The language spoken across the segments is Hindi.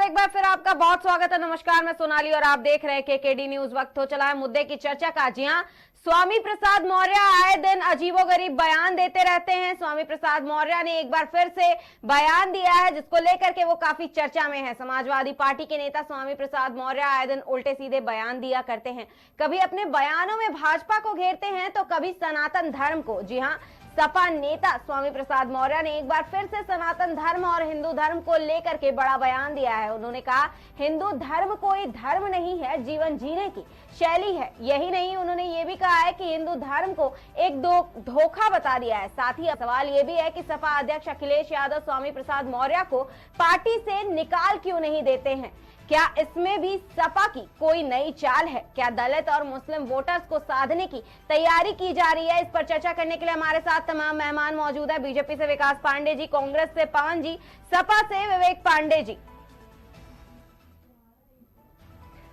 एक बार फिर आपका बहुत स्वागत है। नमस्कार, मैं सोनाली और आप देख रहे हैं केकेडी न्यूज। वक्त हो चला है मुद्दे की चर्चा का। जी हां, स्वामी प्रसाद मौर्य आए दिन अजीबोगरीब बयान देते रहते हैं। स्वामी प्रसाद मौर्य ने एक बार फिर से बयान दिया है जिसको लेकर के वो काफी चर्चा में है। समाजवादी पार्टी के नेता स्वामी प्रसाद मौर्य आए दिन उल्टे सीधे बयान दिया करते हैं। कभी अपने बयानों में भाजपा को घेरते हैं तो कभी सनातन धर्म को। जी हाँ, सपा नेता स्वामी प्रसाद मौर्य ने एक बार फिर से सनातन धर्म और हिंदू धर्म को लेकर के बड़ा बयान दिया है। उन्होंने कहा, हिंदू धर्म कोई धर्म नहीं है, जीवन जीने की शैली है। यही नहीं, उन्होंने ये भी कहा है कि हिंदू धर्म को एक धोखा बता दिया है। साथ ही सवाल ये भी है कि सपा अध्यक्ष अखिलेश यादव स्वामी प्रसाद मौर्य को पार्टी से निकाल क्यों नहीं देते हैं। क्या इसमें भी सपा की कोई नई चाल है? क्या दलित और मुस्लिम वोटर्स को साधने की तैयारी की जा रही है? इस पर चर्चा करने के लिए हमारे साथ तमाम मेहमान मौजूद है। बीजेपी से विकास पांडे जी, कांग्रेस से पवन जी, सपा से विवेक पांडे जी।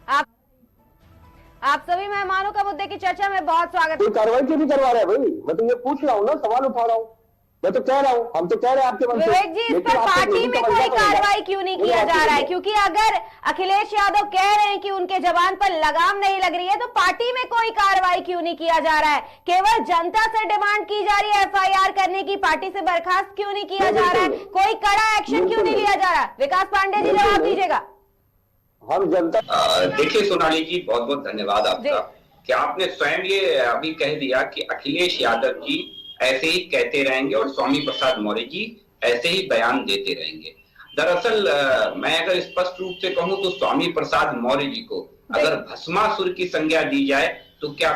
आप सभी मेहमानों का मुद्दे की चर्चा में बहुत स्वागत है। कार्रवाई क्यों नहीं करवा रहे भाई? मैं तो ये पूछ रहा हूँ ना, सवाल उठा रहा हूँ। मैं तो कह रहा हूँ, हम तो कह रहे हैं आपके मन से। विवेक जी, इस पर पार्टी में कोई कार्रवाई क्यों नहीं किया जा रहा है? क्योंकि अगर अखिलेश यादव कह रहे हैं कि उनके जवान पर लगाम नहीं लग रही है तो पार्टी में कोई कार्रवाई क्यों नहीं किया जा रहा है? केवल जनता से डिमांड की जा रही है एफआईआर करने की, पार्टी से बर्खास्त क्यों नहीं किया जा रहा है? कोई कड़ा एक्शन क्यों नहीं लिया जा रहा है? विकास पांडे जी, जवाब दीजिएगा। हम जनता देखिए सोनाली जी, बहुत बहुत धन्यवाद आपका कि आपने स्वयं ये अभी कह दिया कि अखिलेश यादव जी ऐसे ही कहते रहेंगे और स्वामी प्रसाद मौर्य जी ऐसे ही बयान देते रहेंगे। दरअसल मैं अगर स्पष्ट रूप से कहूं तो स्वामी प्रसाद मौर्य जी को अगर भस्मासुर की संज्ञा दी जाए तो क्या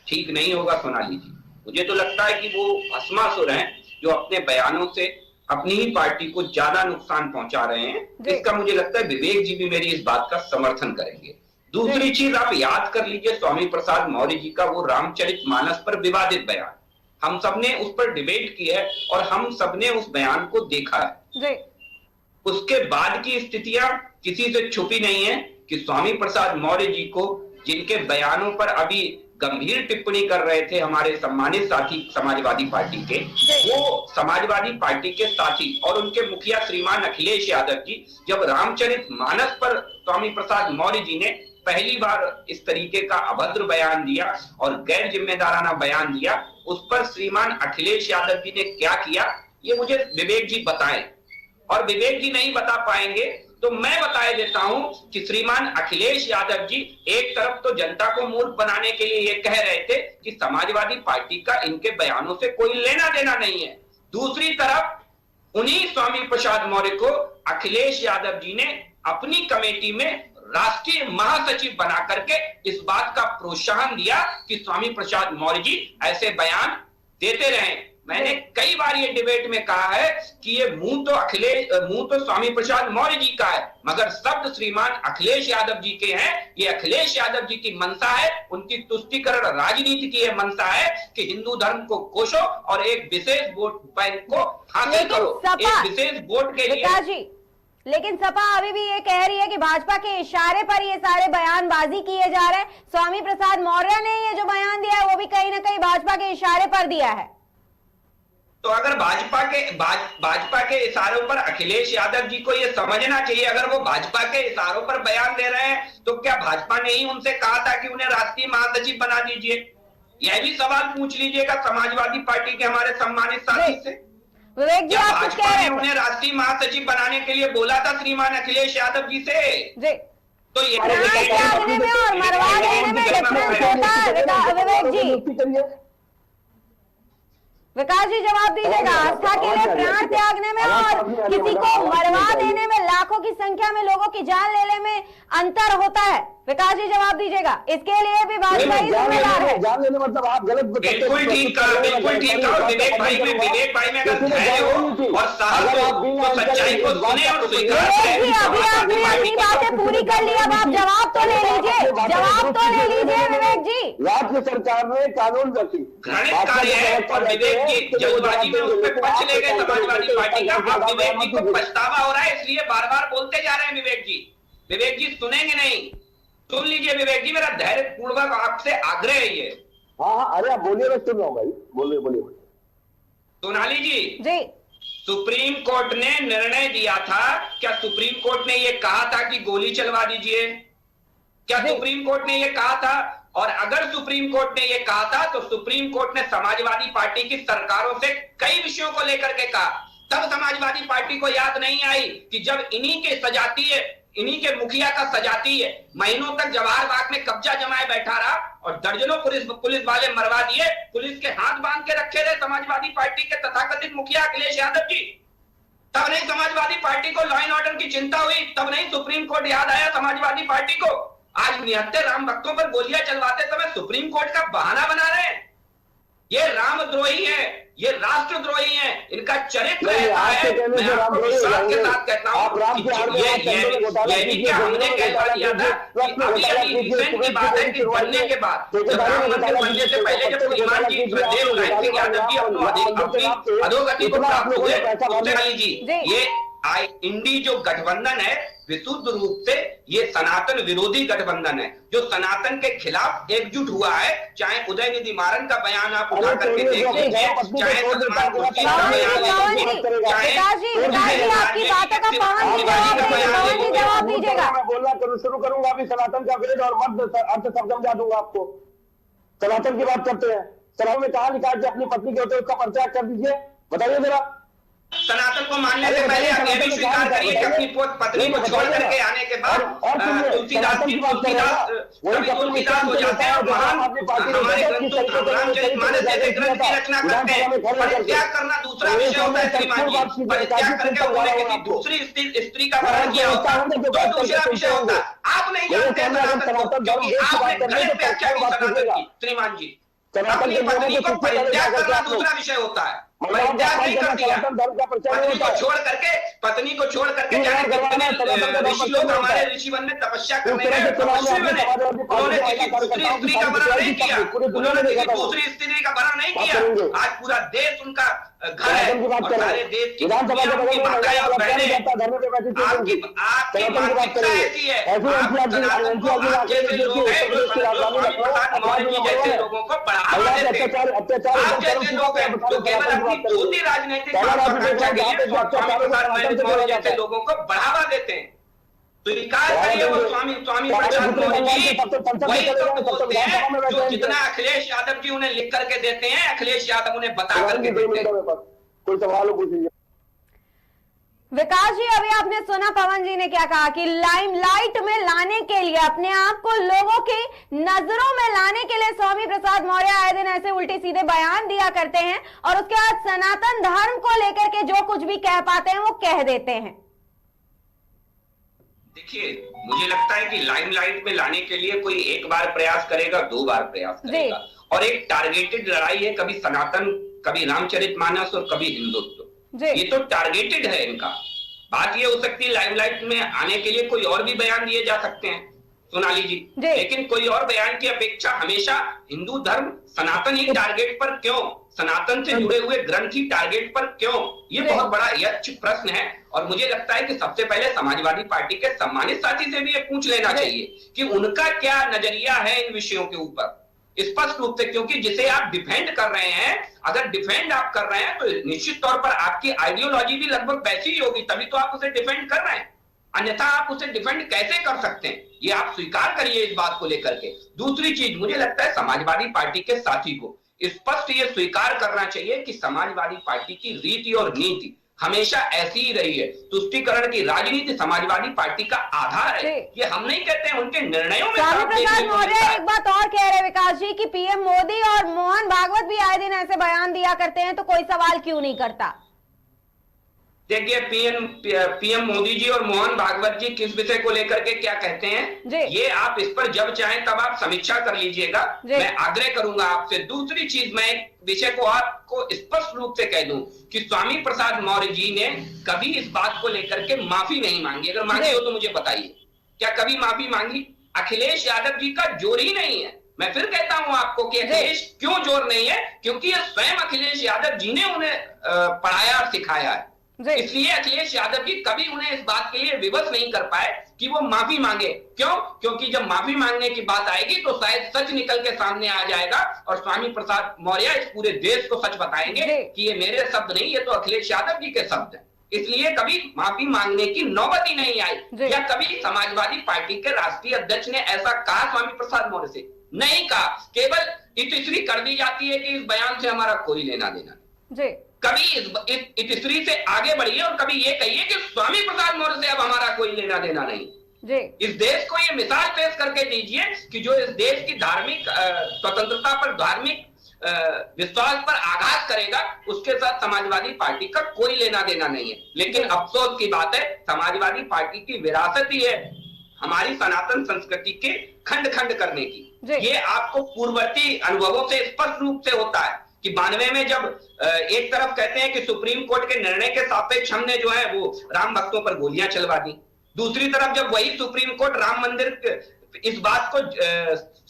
ठीक नहीं होगा सोनाली जी? मुझे तो लगता है कि वो भस्मासुर हैं जो अपने बयानों से अपनी ही पार्टी को ज्यादा नुकसान पहुंचा रहे हैं। इसका मुझे लगता है विवेक जी भी मेरी इस बात का समर्थन करेंगे। दूसरी चीज, आप याद कर लीजिए स्वामी प्रसाद मौर्य जी का वो रामचरितमानस पर विवादित बयान, हम सबने उस पर डिबेट की है और हम सबने उस बयान को देखा है। उसके बाद की स्थितियां किसी से छुपी नहीं है कि स्वामी प्रसाद मौर्य जी को, जिनके बयानों पर अभी गंभीर टिप्पणी कर रहे थे हमारे सम्मानित साथी समाजवादी पार्टी के, वो समाजवादी पार्टी के साथी और उनके मुखिया श्रीमान अखिलेश यादव जी जब रामचरितमानस पर स्वामी प्रसाद मौर्य जी ने पहली बार इस तरीके का अभद्र बयान दिया और गैर जिम्मेदाराना बयान दिया, उस पर श्रीमान अखिलेश यादव जी ने क्या किया ये मुझे विवेक जी बताएं। और विवेक जी नहीं बता पाएंगे तो मैं बता देता हूं कि श्रीमान अखिलेश यादव जी एक तरफ तो जनता को मूर्ख बनाने के लिए ये कह रहे थे कि समाजवादी पार्टी का इनके बयानों से कोई लेना देना नहीं है, दूसरी तरफ उन्हीं स्वामी प्रसाद मौर्य को अखिलेश यादव जी ने अपनी कमेटी में राष्ट्रीय महासचिव बना करके इस बात का प्रोत्साहन दिया कि स्वामी प्रसाद मौर्य जी ऐसे बयान देते रहे। मैंने कई बार ये डिबेट में कहा है कि ये मुंह तो स्वामी प्रसाद मौर्य जी का है मगर शब्द श्रीमान अखिलेश यादव जी के हैं। ये अखिलेश यादव जी की मंशा है, उनकी तुष्टीकरण राजनीति की ये मंशा है कि हिंदू धर्म को कोसो और एक विशेष वोट बैंक को हासिल करो, एक विशेष वोट के लिए। लेकिन सपा अभी भी ये कह रही है कि भाजपा के इशारे पर ये सारे बयानबाजी किए जा रहे हैं। स्वामी प्रसाद मौर्य ने ये जो बयान दिया है वो भी कहीं ना कहीं भाजपा के इशारे पर दिया है। तो अगर भाजपा के इशारों पर अखिलेश यादव जी को ये समझना चाहिए, अगर वो भाजपा के इशारों पर बयान दे रहे हैं तो क्या भाजपा ने ही उनसे कहा था कि उन्हें राष्ट्रीय महासचिव बना दीजिए? यह भी सवाल पूछ लीजिएगा समाजवादी पार्टी के हमारे सम्मानित साथी से। विवेक जी, आप कुछ कह रहे हैं? उन्हें राष्ट्रीय महासचिव बनाने के लिए बोला था श्रीमान अखिलेश यादव जी से। तो ये त्यागने में और मरवा देने में डिफरेंस होता है। विवेक जी, विकास जी जवाब दीजिएगा। आस्था के लिए प्राण त्यागने में और किसी को मरवा देने में, लाखों की संख्या में लोगों की जान लेने में अंतर होता है। विकास जी जवाब दीजिएगा। इसके लिए भी भाजपा ही जिम्मेदार है। जान लेने मतलब आप गलत बिल्कुल ठीक कहा, बिल्कुल ठीक कहा। विवेक भाई में अगर धैर्य हो और साहस हो तो सच्चाई को सुने और स्वीकार करें। अभी आपने अपनी बातें पूरी कर ली, अब आप जवाब तो ले लीजिए, जवाब तो ले लीजिए विवेक जी। राज्य सरकार ने कानून रखी, घृणित कार्य है और विवेक जी जल्दबाजी में उस पर पक्ष ले गए समाजवादी पार्टी का। अब विवेक जी को पछतावा हो रहा है इसलिए बार बार बोलते जा रहे हैं विवेक जी। विवेक जी सुनेंगे नहीं, सुन लीजिए विवेक जी, मेरा धैर्य पूर्वक आपसे आग्रह है ये। हाँ, अरे आप बोलिए, मैं सुन रहा हूँ भाई, बोलिए। सोनाली जी, सुप्रीम कोर्ट ने निर्णय दिया था। क्या सुप्रीम कोर्ट ने यह कहा था कि गोली चलवा दीजिए? क्या सुप्रीम कोर्ट ने यह कहा था? और अगर सुप्रीम कोर्ट ने यह कहा था तो सुप्रीम कोर्ट ने समाजवादी पार्टी की सरकारों से कई विषयों को लेकर के कहा। तब समाजवादी पार्टी को याद नहीं आई कि जब इन्हीं के मुखिया का सजातीय महीनों तक जवाहर बाग में कब्जा जमाए बैठा रहा और दर्जनों पुलिस वाले मरवा दिए, पुलिस के हाथ बांध के रखे रहे समाजवादी पार्टी के तथाकथित मुखिया अखिलेश यादव जी। तब नहीं समाजवादी पार्टी को लॉ एंड ऑर्डर की चिंता हुई, तब नहीं सुप्रीम कोर्ट याद आया समाजवादी पार्टी को। आज निहत्थे राम भक्तों पर गोलियां चलवाते समय सुप्रीम कोर्ट का बहाना बना रहे हैं। ये रामद्रोही है, ये राष्ट्रद्रोही है, इनका चरित्र ऐसा है। मैं आपको विश्वास के साथ कहता हूं कि ये हमने कहता दिया था कि अभी रिसेंट की बात है कि बनने के बाद जब राम मंदिर बनने से पहले जब श्रीमान जी श्रद्धेय नारायण सिंह यादव जी अपनी अधोगति को प्राप्त हुए, उससे जी ये इंडी जो गठबंधन है विशुद्ध रूप से ये सनातन विरोधी गठबंधन है, जो सनातन के खिलाफ एकजुट हुआ है। चाहे उदयनिधि मारन का बयान आप उठा करके देख लीजिए, चाहे सलमान खुर्शीद का बयान जवाब दीजिएगा। मैं बोलना शुरू करूंगा अभी सनातन का विरोध और मत अर्थ सब समझा दूंगा आपको। सनातन की बात करते हैं। सनातन में कहा लिखा है कि अपनी पत्नी के होते उसका परित्याग कर दीजिए, बताइए जरा। सनातन को मानने से पहले आप यह भी स्वीकार करिए कि अपनी पत्नी को छोड़ करके आने के बाद तुलसीदास हो जाते हैं और हमारे रामचरितमानस जैसे ग्रंथ की रचना करते हैं। परित्याग करना दूसरा विषय होता है श्रीमान जी, परित्याग करके उन्होंने किसी दूसरी स्त्री का वर्ण किया होता है तो दूसरा विषय होता है। आप नहीं जानते सनातन को क्योंकि आपने गलत व्याख्या की सनातन की। श्रीमान जी, अपनी पत्नी को परित्याग करना दूसरा विषय होता है, परित्याग नहीं कर दिया। पत्नी को छोड़ करके जाने कितने ऋषि लोग हमारे ऋषि वन में तपस्या करने गए, तपस्वी बने, उन्होंने किसी दूसरी स्त्री का वर्ण नहीं किया, उन्होंने किसी दूसरी स्त्री का वर्ण नहीं किया। आज पूरा देश उनका घर है और सारे देश की माताएं और बहनें, आपकी मानसिकता ऐसी है। आप जैसे लोग हैं जो स्वामी प्रसाद मौर्य जी जैसे लोगों को बढ़ावा देते हैं, आप जैसे लोग हैं जो केवल अपनी छोटी राजनीतिक महत्वाकांक्षा के लिए स्वामी प्रसाद मौर्य जैसे लोगों को बढ़ावा देते हैं। तो स्वीकार करिए वो स्वामी प्रसाद मौर्य जी वही शब्द बोलते हैं जो जितना अखिलेश यादव जी उन्हें लिख करके देते हैं, अखिलेश यादव उन्हें बता करके देते हैं। कोई सवाल पूछिए। विकास जी, अभी आपने सुना पवन जी ने क्या कहा कि लाइमलाइट में लाने के लिए, अपने आप को लोगों की नजरों में लाने के लिए स्वामी प्रसाद मौर्य आए दिन ऐसे उल्टे सीधे बयान दिया करते हैं और उसके बाद सनातन धर्म को लेकर के जो कुछ भी कह पाते हैं वो कह देते हैं। देखिए, मुझे लगता है कि लाइमलाइट में लाने के लिए कोई एक बार प्रयास करेगा, दो बार प्रयास करेगा और एक टारगेटेड लड़ाई है, कभी सनातन, कभी रामचरितमानस और कभी हिंदुत्व। ये तो टारगेटेड है इनका। बात ये हो सकती है लाइमलाइट में आने के लिए कोई और भी बयान दिए जा सकते हैं सोनाली जी, लेकिन कोई और बयान की अपेक्षा हमेशा हिंदू धर्म सनातन ही टारगेट पर क्यों, सनातन से जुड़े हुए ग्रंथ ही टारगेट पर क्यों, ये बहुत बड़ा यक्ष प्रश्न है। और मुझे लगता है कि सबसे पहले समाजवादी पार्टी के सम्मानित साथी से भी ये पूछ लेना चाहिए कि उनका क्या नजरिया है इन विषयों के ऊपर स्पष्ट रूप से, क्योंकि जिसे आप डिफेंड कर रहे हैं, अगर डिफेंड आप कर रहे हैं तो निश्चित तौर पर आपकी आइडियोलॉजी भी लगभग वैसी ही होगी, तभी तो आप उसे डिफेंड कर रहे हैं, अन्यथा आप उसे डिफेंड कैसे कर सकते हैं? ये आप स्वीकार करिए इस बात को लेकर के। दूसरी चीज, मुझे लगता है समाजवादी पार्टी के साथी को स्पष्ट ये स्वीकार करना चाहिए कि समाजवादी पार्टी की रीति और नीति हमेशा ऐसी ही रही है। तुष्टीकरण की राजनीति समाजवादी पार्टी का आधार है, ये हम नहीं कहते हैं, उनके निर्णयों में। स्वामी प्रसाद मौर्य एक बात और कह रहे विकास जी कि पीएम मोदी और मोहन भागवत भी आए दिन ऐसे बयान दिया करते हैं, तो कोई सवाल क्यों नहीं करता? देखिए, पीएम मोदी जी और मोहन भागवत जी किस विषय को लेकर के क्या कहते हैं, ये आप इस पर जब चाहें तब आप समीक्षा कर लीजिएगा। मैं आग्रह करूंगा आपसे। दूसरी चीज, मैं एक विषय को आपको स्पष्ट रूप से कह दूं कि स्वामी प्रसाद मौर्य जी ने कभी इस बात को लेकर के माफी नहीं मांगी। अगर मांगी हो तो मुझे बताइए, क्या कभी माफी मांगी? अखिलेश यादव जी का जोर ही नहीं है। मैं फिर कहता हूं आपको कि अखिलेश क्यों जोर नहीं है, क्योंकि ये स्वयं अखिलेश यादव जी ने उन्हें पढ़ाया और सिखाया है। इसलिए अखिलेश यादव जी कभी उन्हें इस बात के लिए विवश नहीं कर पाए कि वो माफी मांगे। क्यों? क्योंकि जब माफी मांगने की बात आएगी तो शायद सच निकल के सामने आ जाएगा और स्वामी प्रसाद मौर्य इस पूरे देश को सच बताएंगे कि ये मेरे शब्द नहीं, ये तो अखिलेश यादव जी के शब्द हैं। इसलिए कभी माफी मांगने की नौबत ही नहीं आई। या कभी समाजवादी पार्टी के राष्ट्रीय अध्यक्ष ने ऐसा कहा स्वामी प्रसाद मौर्य से? नहीं कहा। केवल इतिश्री कर दी जाती है कि इस बयान से हमारा कोई लेना देना नहीं। कभी इस इतिश्री से आगे बढ़िए और कभी ये कहिए कि स्वामी प्रसाद मौर्य से अब हमारा कोई लेना देना नहीं। इस देश को ये मिसाल पेश करके दीजिए कि जो इस देश की धार्मिक स्वतंत्रता पर, धार्मिक विश्वास पर आघात करेगा, उसके साथ समाजवादी पार्टी का कोई लेना देना नहीं है। लेकिन अफसोस की बात है, समाजवादी पार्टी की विरासत ही है हमारी सनातन संस्कृति के खंड खंड करने की। ये आपको पूर्ववर्ती अनुभवों से स्पष्ट रूप से होता है कि 92 में जब एक तरफ कहते हैं कि सुप्रीम कोर्ट के निर्णय के सापेक्ष हमने जो है वो राम भक्तों पर गोलियां चलवा दी, दूसरी तरफ जब वही सुप्रीम कोर्ट राम मंदिर इस बात को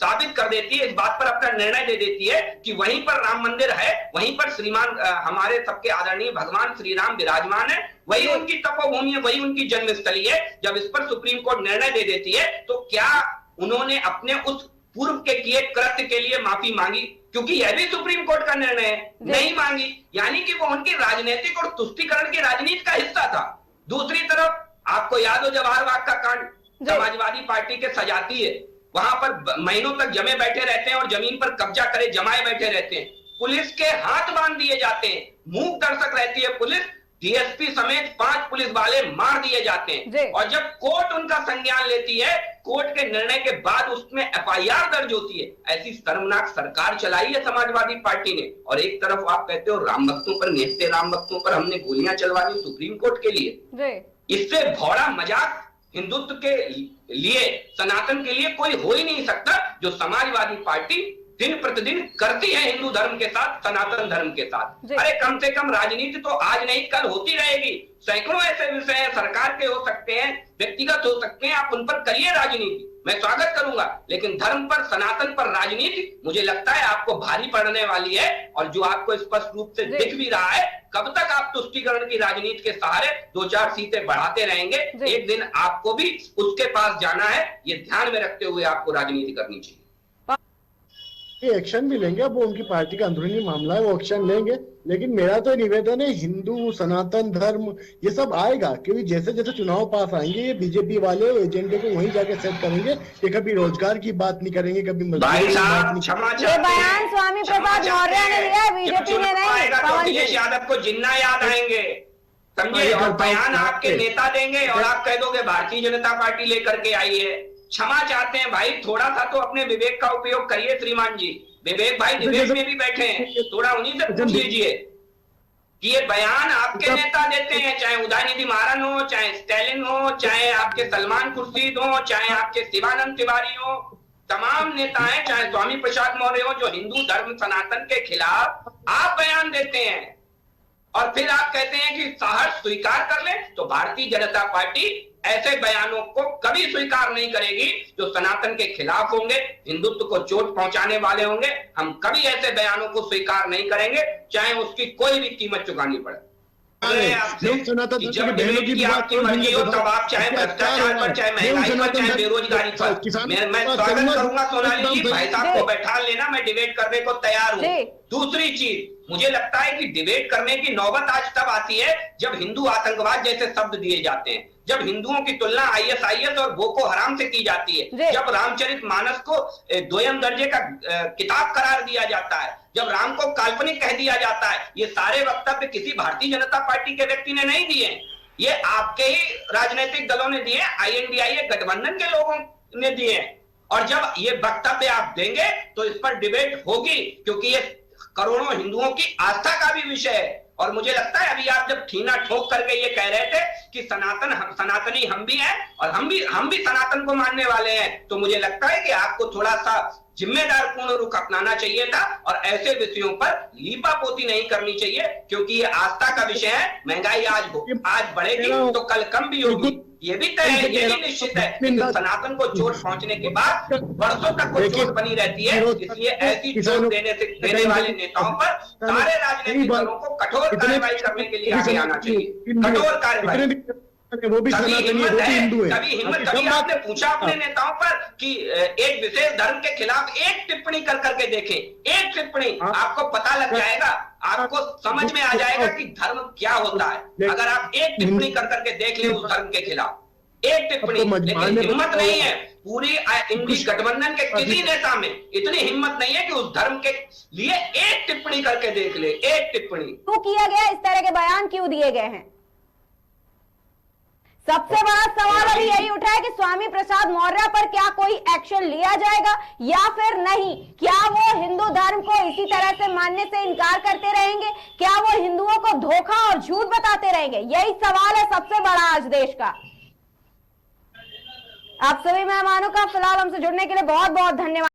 साबित कर देती है, इस बात पर अपना निर्णय दे देती है कि वहीं पर राम मंदिर है, वहीं पर श्रीमान हमारे सबके आदरणीय भगवान श्री राम विराजमान है, वही उनकी तपोभूमि है, वही उनकी जन्मस्थली है। जब इस पर सुप्रीम कोर्ट निर्णय दे देती है तो क्या उन्होंने अपने उस पूर्व के किए कृत्य के लिए माफी मांगी? क्योंकि यह भी सुप्रीम कोर्ट का निर्णय है, नहीं मांगी। यानी कि वो उनकी राजनीतिक और तुष्टीकरण की राजनीति का हिस्सा था। दूसरी तरफ आपको याद हो जवाहर बाग का कांड, समाजवादी पार्टी के सजाती है, वहां पर महीनों तक जमे बैठे रहते हैं और जमीन पर कब्जा करे जमाए बैठे रहते हैं, पुलिस के हाथ बांध दिए जाते हैं, मूक दर्शक रहती है पुलिस, डीएसपी समेत 5 पुलिस वाले मार दिए जाते हैं। और जब कोर्ट उनका संज्ञान लेती है, कोर्ट के निर्णय के बाद उसमें एफआईआर दर्ज होती है। ऐसी शर्मनाक सरकार चलाई है समाजवादी पार्टी ने। और एक तरफ आप कहते हो राम भक्तों पर, निहत्थे राम भक्तों पर हमने गोलियां चलवा दी सुप्रीम कोर्ट के लिए। इससे भौड़ा मजाक हिंदुत्व के लिए, सनातन के लिए कोई हो ही नहीं सकता, जो समाजवादी पार्टी दिन प्रतिदिन करती है हिंदू धर्म के साथ, सनातन धर्म के साथ। अरे कम से कम राजनीति तो आज नहीं कल होती रहेगी। सैकड़ों ऐसे विषय सरकार के हो सकते हैं, व्यक्तिगत हो सकते हैं, आप उन पर करिए राजनीति, मैं स्वागत करूंगा। लेकिन धर्म पर, सनातन पर राजनीति मुझे लगता है आपको भारी पड़ने वाली है। और जो आपको स्पष्ट रूप से दिख भी रहा है, कब तक आप तुष्टीकरण की राजनीति के सहारे 2-4 सीटें बढ़ाते रहेंगे? एक दिन आपको भी उसके पास जाना है। ये ध्यान में रखते हुए आपको राजनीति करनी चाहिए। एक्शन भी लेंगे, अब वो उनकी पार्टी का अंदरूनी मामला है, वो एक्शन लेंगे। लेकिन मेरा तो निवेदन है, हिंदू सनातन धर्म ये सब आएगा, क्योंकि जैसे जैसे चुनाव पास आएंगे ये बीजेपी वाले एजेंडे को वहीं जाके सेट करेंगे। ये कभी रोजगार की बात नहीं करेंगे, कभी मजदूरी की बात नहीं। ये बयान स्वामी प्रसाद मौर्य ने दिया, बीजेपी ने नहीं। अखिलेश यादव को जिन्ना याद आएंगे, समझे? और बयान आपके नेता देंगे और आप कह दोगे भारतीय जनता पार्टी लेकर के आई है। क्षमा चाहते हैं भाई, थोड़ा सा तो अपने विवेक का उपयोग करिए श्रीमान जी। विवेक भाई विवेक में भी बैठे हैं, थोड़ा उन्हीं से पूछ लीजिए कि ये बयान आपके नेता देते हैं, चाहे उदयनिधि मारन हो, चाहे स्टैलिन हो, चाहे आपके सलमान खुर्शीद हो, चाहे आपके शिवानंद तिवारी हो, तमाम नेता हैं, चाहे स्वामी प्रसाद मौर्य हो, जो हिंदू धर्म सनातन के खिलाफ आप बयान देते हैं और फिर आप कहते हैं कि साहस स्वीकार कर ले। तो भारतीय जनता पार्टी ऐसे बयानों को कभी स्वीकार नहीं करेगी जो सनातन के खिलाफ होंगे, हिंदुत्व को चोट पहुंचाने वाले होंगे। हम कभी ऐसे बयानों को स्वीकार नहीं करेंगे, चाहे उसकी कोई भी कीमत चुकानी पड़े। जब डिबेट की आपकी मर्जी हो तब आप चाहे भ्रष्टाचार पर, चाहे महंगाई पर, चाहे बेरोजगारी पर, मैं स्वागत करूंगा सोनाली जी, भाई साहब को बैठा लेना, मैं डिबेट करने को तैयार हूँ। दूसरी चीज, मुझे लगता है कि डिबेट करने की नौबत आज तब आती है जब हिंदू आतंकवाद जैसे शब्द दिए जाते हैं, जब हिंदुओं की तुलना आईएसआईएस और बोको हराम से की जाती है, जब रामचरितमानस को 2ym दर्जे का किताब करार दिया जाता है, जब राम को काल्पनिक कह दिया जाता है। ये सारे वक्तव्य किसी भारतीय जनता पार्टी के व्यक्ति ने नहीं दिए, ये आपके ही राजनीतिक दलों ने दिए, INDIA गठबंधन के लोगों ने दिए। और जब ये वक्तव्य आप देंगे तो इस पर डिबेट होगी, क्योंकि ये करोड़ों हिंदुओं की आस्था का भी विषय है। और मुझे लगता है अभी आप जब ठीना ठोक करके ये कह रहे थे कि सनातनी हम भी हैं और हम भी सनातन को मानने वाले हैं, तो मुझे लगता है कि आपको थोड़ा सा जिम्मेदार पूर्ण रुख अपनाना चाहिए था और ऐसे विषयों पर लीपापोती नहीं करनी चाहिए, क्योंकि ये आस्था का विषय है। महंगाई आज बढ़ेगी तो कल कम भी होगी। ये भी तय है, ये भी निश्चित है, लेकिन सनातन को चोट पहुंचने के बाद वर्षों तक वो चोट बनी रहती है। इसलिए ऐसी चोट देने वाले नेताओं पर सारे राजनीतिक दलों को कठोर कार्रवाई करने के लिए आगे आना चाहिए, कठोर कार्रवाई। वो भी कभी हिंदू है। कभी आपने पूछा अपने नेताओं पर कि एक विशेष धर्म के खिलाफ एक टिप्पणी कर करके देखें, एक टिप्पणी, आपको पता लग जाएगा, आपको समझ में आ जाएगा कि धर्म क्या होता है। अगर आप एक टिप्पणी कर करके देख लें उस धर्म के खिलाफ, एक टिप्पणी, लेकिन हिम्मत नहीं है पूरी इंडी गठबंधन के किसी नेता में, इतनी हिम्मत नहीं है कि उस धर्म के लिए एक टिप्पणी करके देख ले, एक टिप्पणी। क्यों किया गया, इस तरह के बयान क्यों दिए गए हैं? सबसे बड़ा सवाल अभी यही उठा है कि स्वामी प्रसाद मौर्य पर क्या कोई एक्शन लिया जाएगा या फिर नहीं। क्या वो हिंदू धर्म को इसी तरह से मानने से इनकार करते रहेंगे? क्या वो हिंदुओं को धोखा और झूठ बताते रहेंगे? यही सवाल है सबसे बड़ा आज देश का। आप सभी मेहमानों का फिलहाल हमसे जुड़ने के लिए बहुत बहुत धन्यवाद।